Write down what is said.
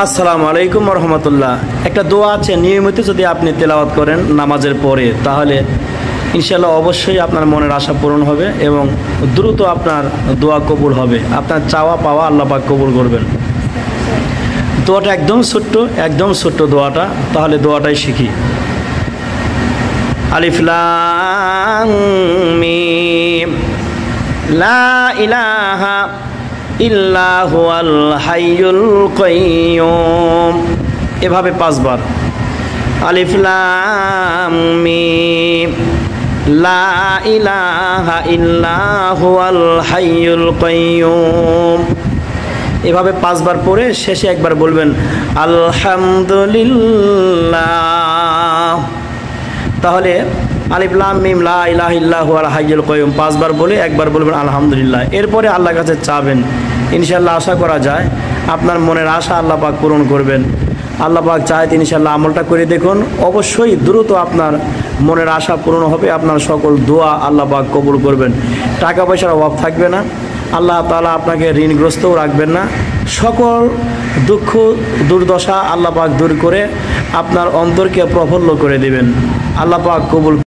আসসালামু আলাইকুম রহমতুল্লাহ। একটা দোয়া আছে, নিয়মিত যদি আপনি তেলাওয়াত করেন নামাজের পরে, তাহলে ইনশাআল্লাহ অবশ্যই আপনার মনের আশা পূরণ হবে এবং দ্রুত আপনার দোয়া কবুল হবে। আপনার চাওয়া পাওয়া আল্লাহ পাক কবুল করবেন। দোয়াটা একদম ছোট্ট দোয়াটা, তাহলে দোয়াটাই শিখি। আলিফ লাম মিম লা ইলাহা ইল্লা হুয়াল হাইয়ুল কাইয়্যুম, এভাবে 5 বার। আলিফ লাম মিম লা ইলাহা ইল্লা হুয়াল হাইয়ুল কাইয়্যুম, এভাবে 5 বার পরে শেষে একবার বলবেন আলহামদুলিল্লাহ। তাহলে আলিফ লাম মিম লা ইলাহা ইল্লা হুয়াল হাইয়ুল কাইয়্যুম 5 বার বলে একবার বলবেন আলহামদুলিল্লাহ। এরপরে আল্লাহর কাছে চাবেন, ইনশাআল্লাহ আশা করা যায় আপনার মনের আশা আল্লাহ পাক পূরণ করবেন। আল্লাহ পাক চায় ইনশাআল্লাহ আমলটা করে দেখুন, অবশ্যই দ্রুত আপনার মনের আশা পূরণ হবে, আপনার সকল দোয়া আল্লাহ পাক কবুল করবেন। টাকা পয়সার অভাব থাকবে না, আল্লাহ তাআলা আপনাকে ঋণগ্রস্তও রাখবেন না। সকল দুঃখ দুর্দশা আল্লাহ পাক দূর করে আপনার অন্তরকে প্রফুল্ল করে দিবেন। আল্লাহ পাক কবুল